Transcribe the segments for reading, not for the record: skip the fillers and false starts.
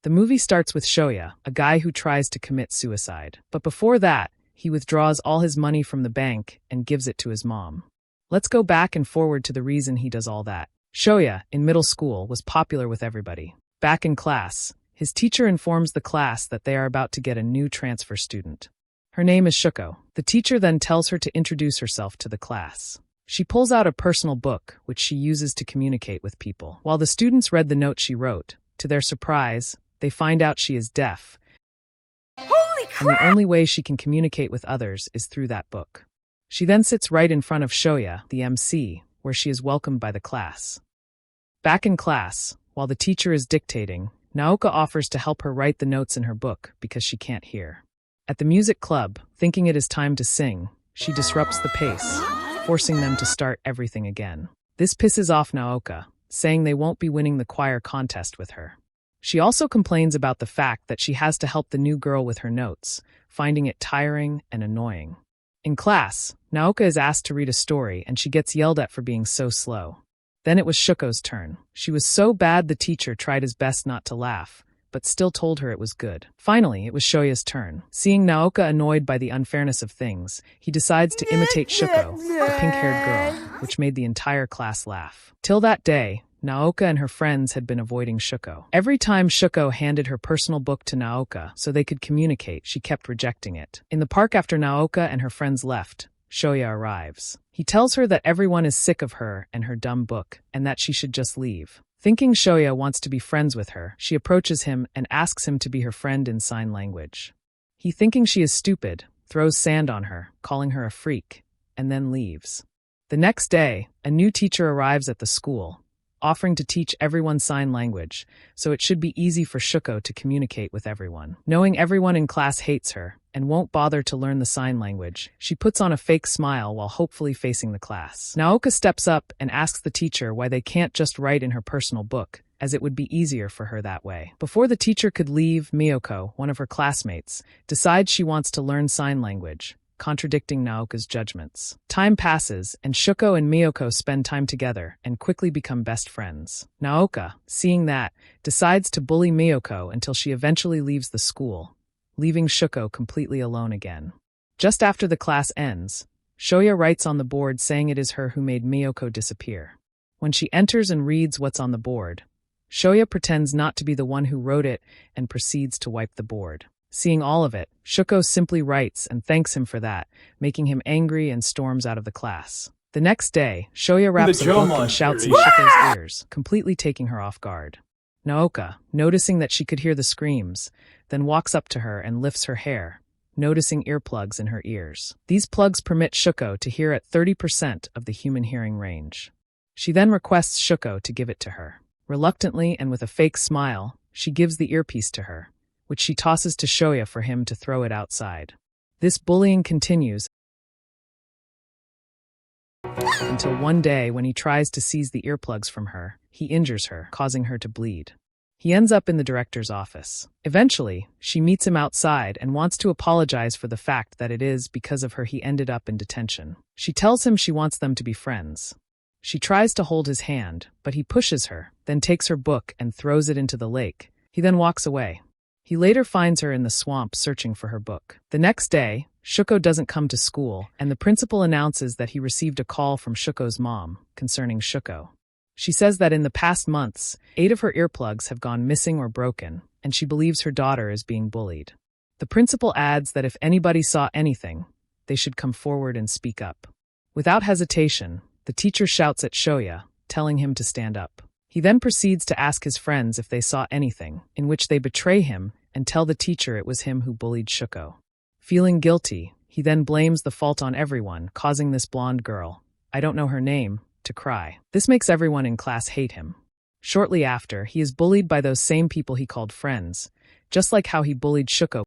The movie starts with Shoya, a guy who tries to commit suicide. But before that, he withdraws all his money from the bank and gives it to his mom. Let's go back and forward to the reason he does all that. Shoya, in middle school, was popular with everybody. Back in class, his teacher informs the class that they are about to get a new transfer student. Her name is Shuko. The teacher then tells her to introduce herself to the class. She pulls out a personal book, which she uses to communicate with people. While the students read the note she wrote, to their surprise, they find out she is deaf. Holy crap! And the only way she can communicate with others is through that book. She then sits right in front of Shoya, the MC, where she is welcomed by the class. Back in class, while the teacher is dictating, Naoka offers to help her write the notes in her book because she can't hear. At the music club, thinking it is time to sing, she disrupts the pace, forcing them to start everything again. This pisses off Naoka, saying they won't be winning the choir contest with her. She also complains about the fact that she has to help the new girl with her notes, finding it tiring and annoying. In class, Naoka is asked to read a story and she gets yelled at for being so slow. Then it was Shuko's turn. She was so bad the teacher tried his best not to laugh, but still told her it was good. Finally, it was Shoya's turn. Seeing Naoka annoyed by the unfairness of things, he decides to imitate Shuko, the pink-haired girl, which made the entire class laugh. Till that day, Naoka and her friends had been avoiding Shuko. Every time Shuko handed her personal book to Naoka so they could communicate, she kept rejecting it. In the park after Naoka and her friends left, Shoya arrives. He tells her that everyone is sick of her and her dumb book, and that she should just leave. Thinking Shoya wants to be friends with her, she approaches him and asks him to be her friend in sign language. He, thinking she is stupid, throws sand on her, calling her a freak, and then leaves. The next day, a new teacher arrives at the school, offering to teach everyone sign language, so it should be easy for Shuko to communicate with everyone. Knowing everyone in class hates her and won't bother to learn the sign language, she puts on a fake smile while hopefully facing the class. Naoka steps up and asks the teacher why they can't just write in her personal book, as it would be easier for her that way. Before the teacher could leave, Miyoko, one of her classmates, decides she wants to learn sign language, contradicting Naoka's judgments. Time passes, and Shuko and Miyoko spend time together and quickly become best friends. Naoka, seeing that, decides to bully Miyoko until she eventually leaves the school, leaving Shuko completely alone again. Just after the class ends, Shoya writes on the board saying it is her who made Miyoko disappear. When she enters and reads what's on the board, Shoya pretends not to be the one who wrote it and proceeds to wipe the board. Seeing all of it, Shuko simply writes and thanks him for that, making him angry and storms out of the class. The next day, Shoya wraps a book and shouts in Shuko's ears, completely taking her off guard. Naoka, noticing that she could hear the screams, then walks up to her and lifts her hair, noticing earplugs in her ears. These plugs permit Shuko to hear at 30% of the human hearing range. She then requests Shuko to give it to her. Reluctantly and with a fake smile, she gives the earpiece to her, which she tosses to Shoya for him to throw it outside. This bullying continues until one day when he tries to seize the earplugs from her, he injures her, causing her to bleed. He ends up in the director's office. Eventually, she meets him outside and wants to apologize for the fact that it is because of her he ended up in detention. She tells him she wants them to be friends. She tries to hold his hand, but he pushes her, then takes her book and throws it into the lake. He then walks away. He later finds her in the swamp searching for her book. The next day, Shuko doesn't come to school, and the principal announces that he received a call from Shuko's mom concerning Shuko. She says that in the past months, 8 of her earplugs have gone missing or broken, and she believes her daughter is being bullied. The principal adds that if anybody saw anything, they should come forward and speak up. Without hesitation, the teacher shouts at Shoya, telling him to stand up. He then proceeds to ask his friends if they saw anything, in which they betray him and tell the teacher it was him who bullied Shuko. Feeling guilty, he then blames the fault on everyone, causing this blonde girl, I don't know her name, to cry. This makes everyone in class hate him. Shortly after, he is bullied by those same people he called friends, just like how he bullied Shuko.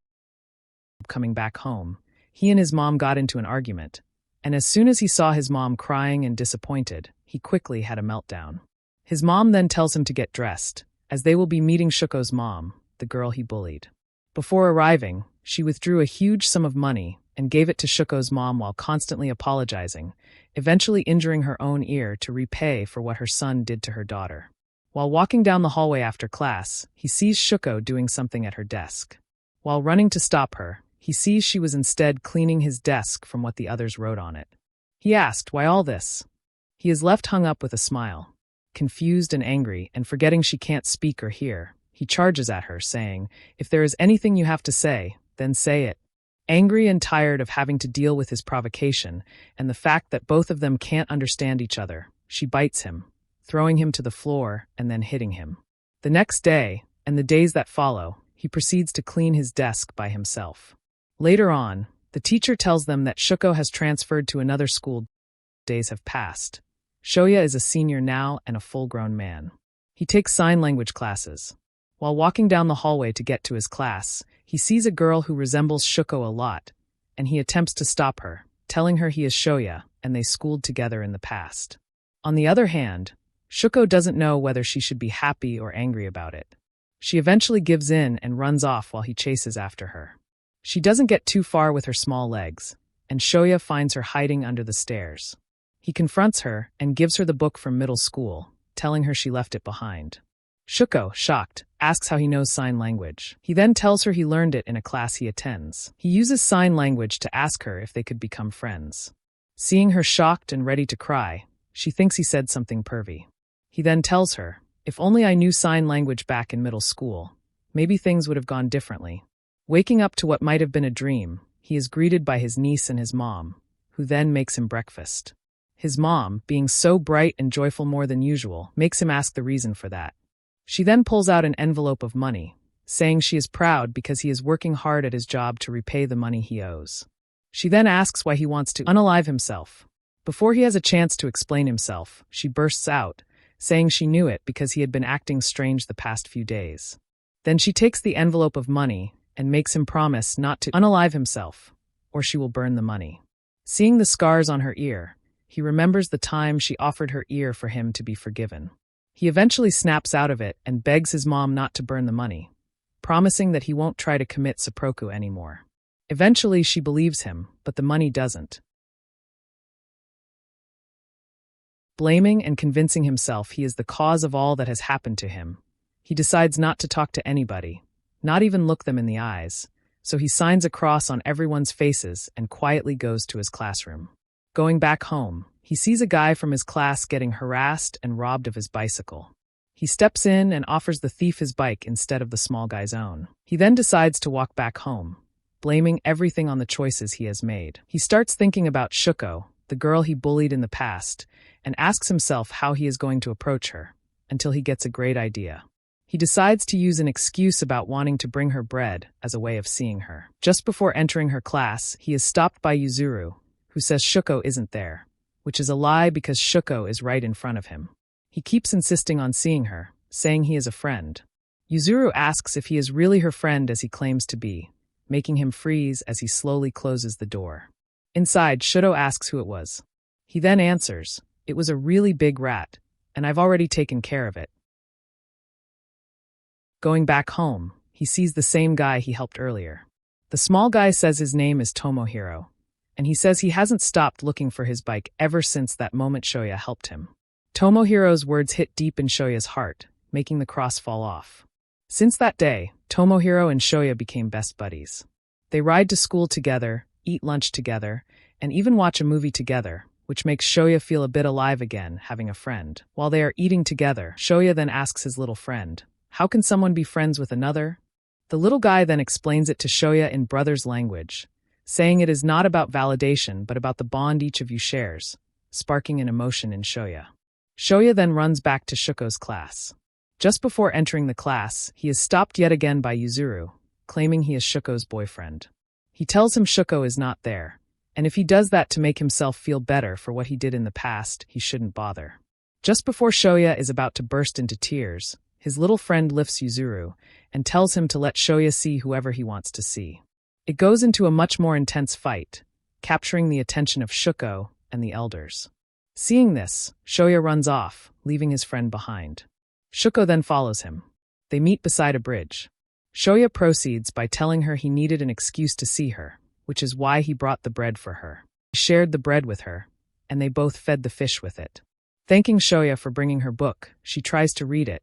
Coming back home, he and his mom got into an argument, and as soon as he saw his mom crying and disappointed, he quickly had a meltdown. His mom then tells him to get dressed, as they will be meeting Shuko's mom, the girl he bullied. Before arriving, she withdrew a huge sum of money and gave it to Shuko's mom while constantly apologizing, eventually injuring her own ear to repay for what her son did to her daughter. While walking down the hallway after class, he sees Shuko doing something at her desk. While running to stop her, he sees she was instead cleaning his desk from what the others wrote on it. He asked, "Why all this?" He is left hung up with a smile. Confused and angry, and forgetting she can't speak or hear, he charges at her, saying, "If there is anything you have to say, then say it." Angry and tired of having to deal with his provocation and the fact that both of them can't understand each other, she bites him, throwing him to the floor and then hitting him. The next day, and the days that follow, he proceeds to clean his desk by himself. Later on, the teacher tells them that Shuko has transferred to another school. Days have passed. Shoya is a senior now and a full-grown man. He takes sign language classes. While walking down the hallway to get to his class, he sees a girl who resembles Shuko a lot, and he attempts to stop her, telling her he is Shoya and they schooled together in the past. On the other hand, Shuko doesn't know whether she should be happy or angry about it. She eventually gives in and runs off while he chases after her. She doesn't get too far with her small legs, and Shoya finds her hiding under the stairs. He confronts her and gives her the book from middle school, telling her she left it behind. Shuko, shocked, asks how he knows sign language. He then tells her he learned it in a class he attends. He uses sign language to ask her if they could become friends. Seeing her shocked and ready to cry, she thinks he said something pervy. He then tells her, "If only I knew sign language back in middle school, maybe things would have gone differently." Waking up to what might have been a dream, he is greeted by his niece and his mom, who then makes him breakfast. His mom, being so bright and joyful more than usual, makes him ask the reason for that. She then pulls out an envelope of money, saying she is proud because he is working hard at his job to repay the money he owes. She then asks why he wants to unalive himself. Before he has a chance to explain himself, she bursts out, saying she knew it because he had been acting strange the past few days. Then she takes the envelope of money and makes him promise not to unalive himself, or she will burn the money. Seeing the scars on her ear, he remembers the time she offered her ear for him to be forgiven. He eventually snaps out of it and begs his mom not to burn the money, promising that he won't try to commit seppuku anymore. Eventually, she believes him, but the money doesn't. Blaming and convincing himself he is the cause of all that has happened to him, he decides not to talk to anybody, not even look them in the eyes, so he signs a cross on everyone's faces and quietly goes to his classroom. Going back home, he sees a guy from his class getting harassed and robbed of his bicycle. He steps in and offers the thief his bike instead of the small guy's own. He then decides to walk back home, blaming everything on the choices he has made. He starts thinking about Shuko, the girl he bullied in the past, and asks himself how he is going to approach her, until he gets a great idea. He decides to use an excuse about wanting to bring her bread as a way of seeing her. Just before entering her class, he is stopped by Yuzuru, who says Shuko isn't there, which is a lie because Shuko is right in front of him. He keeps insisting on seeing her, saying he is a friend. Yuzuru asks if he is really her friend as he claims to be, making him freeze as he slowly closes the door. Inside, Shuto asks who it was. He then answers, "It was a really big rat, and I've already taken care of it." Going back home, he sees the same guy he helped earlier. The small guy says his name is Tomohiro, and he says he hasn't stopped looking for his bike ever since that moment Shoya helped him. Tomohiro's words hit deep in Shoya's heart, making the cross fall off. Since that day, Tomohiro and Shoya became best buddies. They ride to school together, eat lunch together, and even watch a movie together, which makes Shoya feel a bit alive again, having a friend. While they are eating together, Shoya then asks his little friend, "How can someone be friends with another?" The little guy then explains it to Shoya in brother's language, saying it is not about validation but about the bond each of you shares, sparking an emotion in Shoya. Shoya then runs back to Shuko's class. Just before entering the class, he is stopped yet again by Yuzuru, claiming he is Shuko's boyfriend. He tells him Shuko is not there, and if he does that to make himself feel better for what he did in the past, he shouldn't bother. Just before Shoya is about to burst into tears, his little friend lifts Yuzuru and tells him to let Shoya see whoever he wants to see. It goes into a much more intense fight, capturing the attention of Shuko and the elders. Seeing this, Shoya runs off, leaving his friend behind. Shuko then follows him. They meet beside a bridge. Shoya proceeds by telling her he needed an excuse to see her, which is why he brought the bread for her. He shared the bread with her, and they both fed the fish with it. Thanking Shoya for bringing her book, she tries to read it,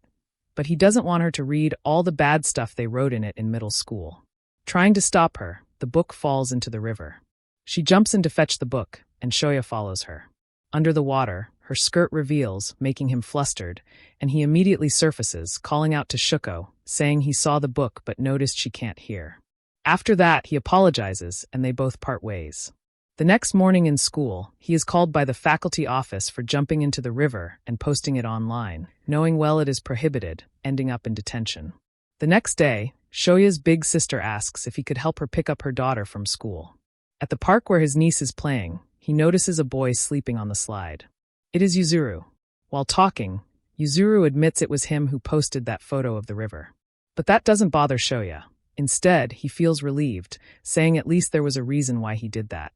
but he doesn't want her to read all the bad stuff they wrote in it in middle school. Trying to stop her, the book falls into the river. She jumps in to fetch the book, and Shoya follows her. Under the water, her skirt reveals, making him flustered, and he immediately surfaces, calling out to Shuko, saying he saw the book but noticed she can't hear. After that, he apologizes, and they both part ways. The next morning in school, he is called by the faculty office for jumping into the river and posting it online, knowing well it is prohibited, ending up in detention. The next day, Shoya's big sister asks if he could help her pick up her daughter from school. At the park where his niece is playing, he notices a boy sleeping on the slide. It is Yuzuru. While talking, Yuzuru admits it was him who posted that photo of the river. But that doesn't bother Shoya. Instead, he feels relieved, saying at least there was a reason why he did that.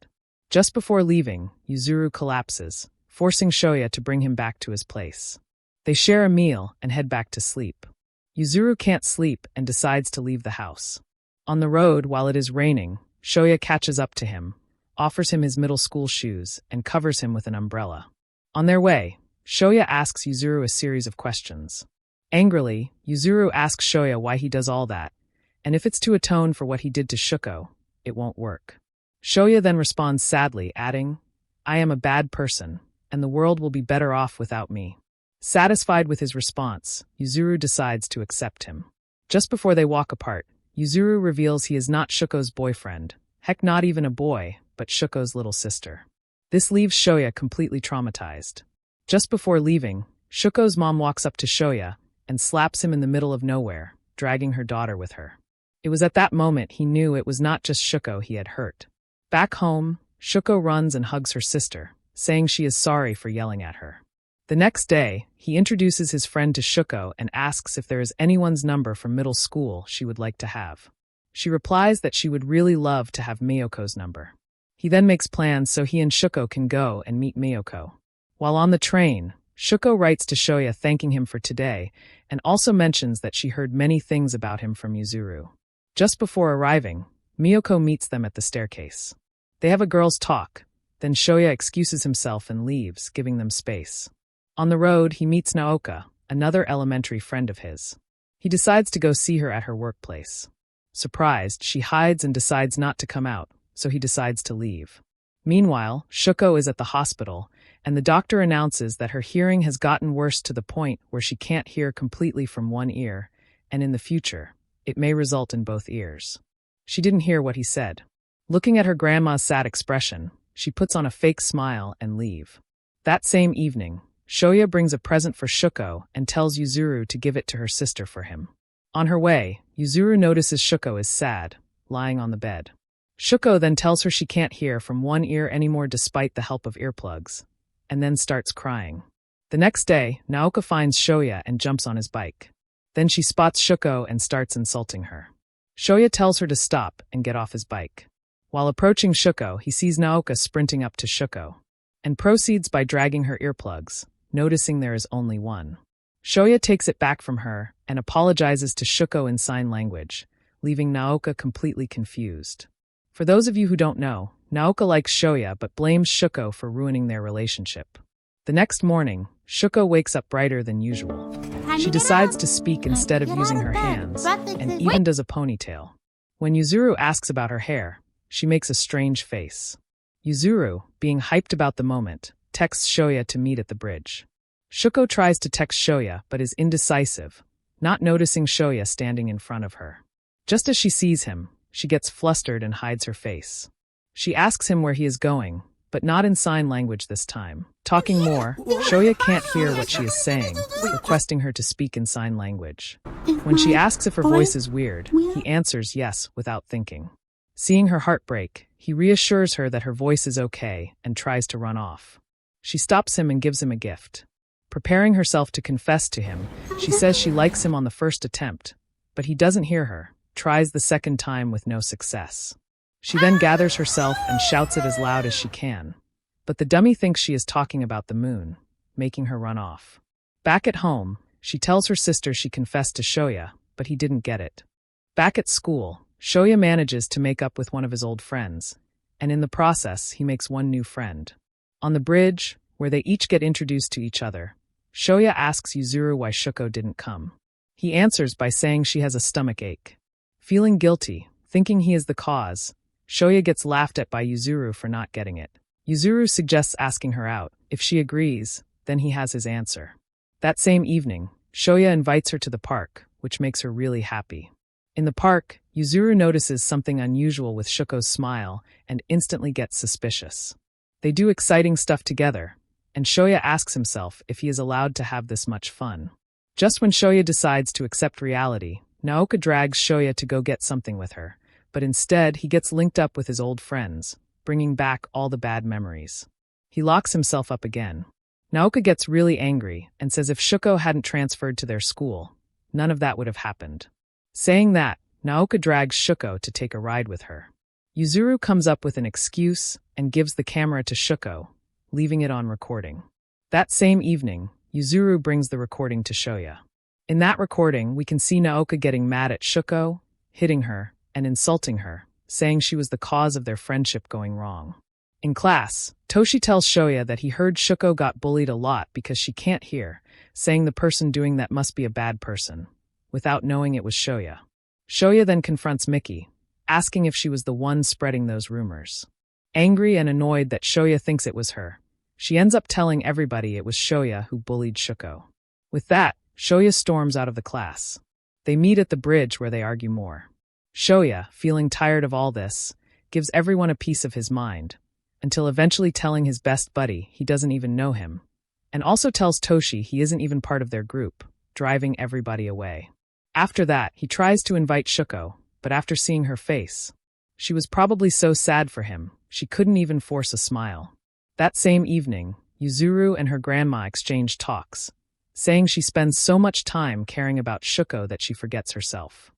Just before leaving, Yuzuru collapses, forcing Shoya to bring him back to his place. They share a meal and head back to sleep. Yuzuru can't sleep and decides to leave the house. On the road, while it is raining, Shoya catches up to him, offers him his middle school shoes, and covers him with an umbrella. On their way, Shoya asks Yuzuru a series of questions. Angrily, Yuzuru asks Shoya why he does all that, and if it's to atone for what he did to Shuko, it won't work. Shoya then responds sadly, adding, "I am a bad person, and the world will be better off without me." Satisfied with his response, Yuzuru decides to accept him. Just before they walk apart, Yuzuru reveals he is not Shuko's boyfriend, heck not even a boy, but Shuko's little sister. This leaves Shoya completely traumatized. Just before leaving, Shuko's mom walks up to Shoya and slaps him in the middle of nowhere, dragging her daughter with her. It was at that moment he knew it was not just Shuko he had hurt. Back home, Shuko runs and hugs her sister, saying she is sorry for yelling at her. The next day, he introduces his friend to Shuko and asks if there is anyone's number from middle school she would like to have. She replies that she would really love to have Miyoko's number. He then makes plans so he and Shuko can go and meet Miyoko. While on the train, Shuko writes to Shoya thanking him for today and also mentions that she heard many things about him from Yuzuru. Just before arriving, Miyoko meets them at the staircase. They have a girls' talk, then Shoya excuses himself and leaves, giving them space. On the road, he meets Naoka, another elementary friend of his. He decides to go see her at her workplace. Surprised, she hides and decides not to come out, so he decides to leave. Meanwhile, Shuko is at the hospital, and the doctor announces that her hearing has gotten worse to the point where she can't hear completely from one ear, and in the future, it may result in both ears. She didn't hear what he said. Looking at her grandma's sad expression, she puts on a fake smile and leave. That same evening, Shoya brings a present for Shuko and tells Yuzuru to give it to her sister for him. On her way, Yuzuru notices Shuko is sad, lying on the bed. Shuko then tells her she can't hear from one ear anymore despite the help of earplugs, and then starts crying. The next day, Naoka finds Shoya and jumps on his bike. Then she spots Shuko and starts insulting her. Shoya tells her to stop and get off his bike. While approaching Shuko, he sees Naoka sprinting up to Shuko, and proceeds by dragging her earplugs, noticing there is only one. Shoya takes it back from her and apologizes to Shuko in sign language, leaving Naoka completely confused. For those of you who don't know, Naoka likes Shoya but blames Shuko for ruining their relationship. The next morning, Shuko wakes up brighter than usual. She decides to speak instead of using her hands, and even does a ponytail. When Yuzuru asks about her hair, she makes a strange face. Yuzuru, being hyped about the moment, texts Shoya to meet at the bridge. Shuko tries to text Shoya but is indecisive, not noticing Shoya standing in front of her. Just as she sees him, she gets flustered and hides her face. She asks him where he is going, but not in sign language this time. Talking more, Shoya can't hear what she is saying, requesting her to speak in sign language. When she asks if her voice is weird, he answers yes without thinking. Seeing her heart break, he reassures her that her voice is okay and tries to run off. She stops him and gives him a gift. Preparing herself to confess to him, she says she likes him on the first attempt, but he doesn't hear her, tries the second time with no success. She then gathers herself and shouts it as loud as she can, but the dummy thinks she is talking about the moon, making her run off. Back at home, she tells her sister she confessed to Shoya, but he didn't get it. Back at school, Shoya manages to make up with one of his old friends, and in the process, he makes one new friend. On the bridge, where they each get introduced to each other. Shoya asks Yuzuru why Shuko didn't come. He answers by saying she has a stomach ache. Feeling guilty, thinking he is the cause, Shoya gets laughed at by Yuzuru for not getting it. Yuzuru suggests asking her out. If she agrees, then he has his answer. That same evening, Shoya invites her to the park, which makes her really happy. In the park, Yuzuru notices something unusual with Shuko's smile and instantly gets suspicious. They do exciting stuff together, and Shoya asks himself if he is allowed to have this much fun. Just when Shoya decides to accept reality, Naoka drags Shoya to go get something with her, but instead he gets linked up with his old friends, bringing back all the bad memories. He locks himself up again. Naoka gets really angry and says if Shuko hadn't transferred to their school, none of that would have happened. Saying that, Naoka drags Shuko to take a ride with her. Yuzuru comes up with an excuse and gives the camera to Shuko, leaving it on recording. That same evening, Yuzuru brings the recording to Shoya. In that recording, we can see Naoka getting mad at Shuko, hitting her, and insulting her, saying she was the cause of their friendship going wrong. In class, Toshi tells Shoya that he heard Shuko got bullied a lot because she can't hear, saying the person doing that must be a bad person, without knowing it was Shoya. Shoya then confronts Miki, asking if she was the one spreading those rumors. Angry and annoyed that Shoya thinks it was her, she ends up telling everybody it was Shoya who bullied Shuko. With that, Shoya storms out of the class. They meet at the bridge where they argue more. Shoya, feeling tired of all this, gives everyone a piece of his mind, until eventually telling his best buddy he doesn't even know him, and also tells Toshi he isn't even part of their group, driving everybody away. After that, he tries to invite Shuko, but after seeing her face, she was probably so sad for him, she couldn't even force a smile. That same evening, Yuzuru and her grandma exchange talks, saying she spends so much time caring about Shuko that she forgets herself.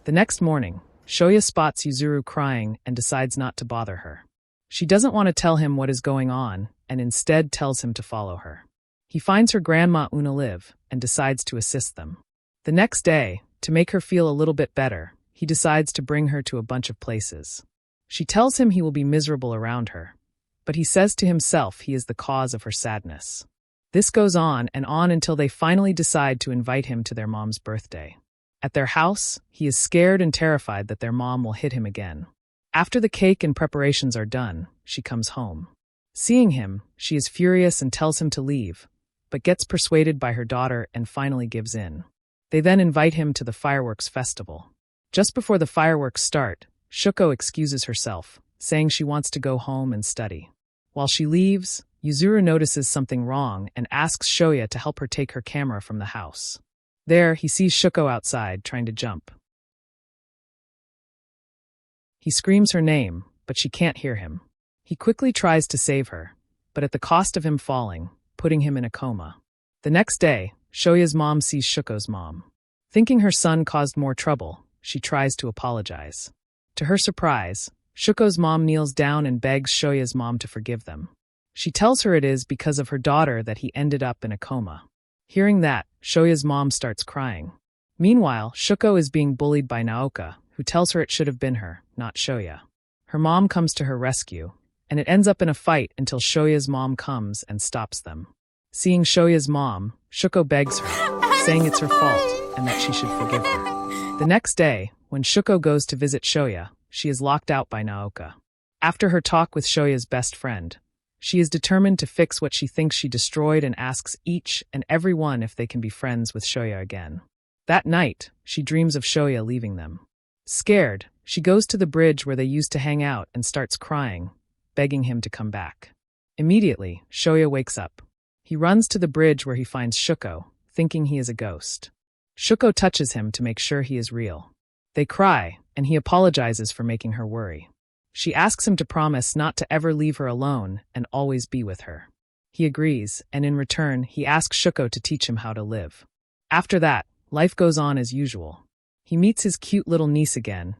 The next morning, Shoya spots Yuzuru crying and decides not to bother her. She doesn't want to tell him what is going on and instead tells him to follow her. He finds her grandma Una live and decides to assist them. The next day, to make her feel a little bit better, he decides to bring her to a bunch of places. She tells him he will be miserable around her, but he says to himself he is the cause of her sadness. This goes on and on until they finally decide to invite him to their mom's birthday. At their house, he is scared and terrified that their mom will hit him again. After the cake and preparations are done, she comes home. Seeing him, she is furious and tells him to leave, but gets persuaded by her daughter and finally gives in. They then invite him to the fireworks festival. Just before the fireworks start, Shuko excuses herself, saying she wants to go home and study. While she leaves, Yuzuru notices something wrong and asks Shoya to help her take her camera from the house. There, he sees Shuko outside, trying to jump. He screams her name, but she can't hear him. He quickly tries to save her, but at the cost of him falling, putting him in a coma. The next day, Shoya's mom sees Shuko's mom. Thinking her son caused more trouble, she tries to apologize. To her surprise, Shuko's mom kneels down and begs Shoya's mom to forgive them. She tells her it is because of her daughter that he ended up in a coma. Hearing that, Shoya's mom starts crying. Meanwhile, Shuko is being bullied by Naoka, who tells her it should have been her, not Shoya. Her mom comes to her rescue, and it ends up in a fight until Shoya's mom comes and stops them. Seeing Shoya's mom, Shuko begs her, saying it's her fault and that she should forgive her. The next day, when Shuko goes to visit Shoya, she is locked out by Naoka. After her talk with Shoya's best friend, she is determined to fix what she thinks she destroyed and asks each and every one if they can be friends with Shoya again. That night, she dreams of Shoya leaving them. Scared, she goes to the bridge where they used to hang out and starts crying, begging him to come back. Immediately, Shoya wakes up. He runs to the bridge where he finds Shuko, thinking he is a ghost. Shuko touches him to make sure he is real. They cry, and he apologizes for making her worry. She asks him to promise not to ever leave her alone and always be with her. He agrees, and in return, he asks Shuko to teach him how to live. After that, life goes on as usual. He meets his cute little niece again,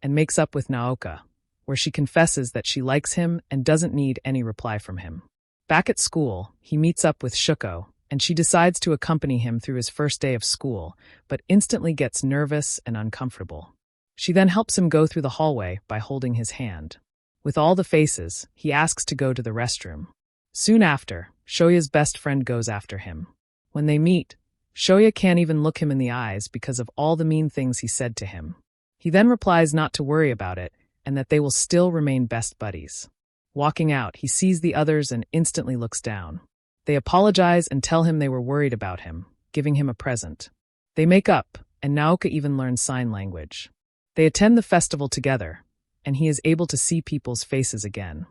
and makes up with Naoka, where she confesses that she likes him and doesn't need any reply from him. Back at school, he meets up with Shuko and she decides to accompany him through his first day of school, but instantly gets nervous and uncomfortable. She then helps him go through the hallway by holding his hand. With all the faces, he asks to go to the restroom. Soon after, Shoya's best friend goes after him. When they meet, Shoya can't even look him in the eyes because of all the mean things he said to him. He then replies not to worry about it and that they will still remain best buddies. Walking out, he sees the others and instantly looks down. They apologize and tell him they were worried about him, giving him a present. They make up, and Naoka even learns sign language. They attend the festival together, and he is able to see people's faces again.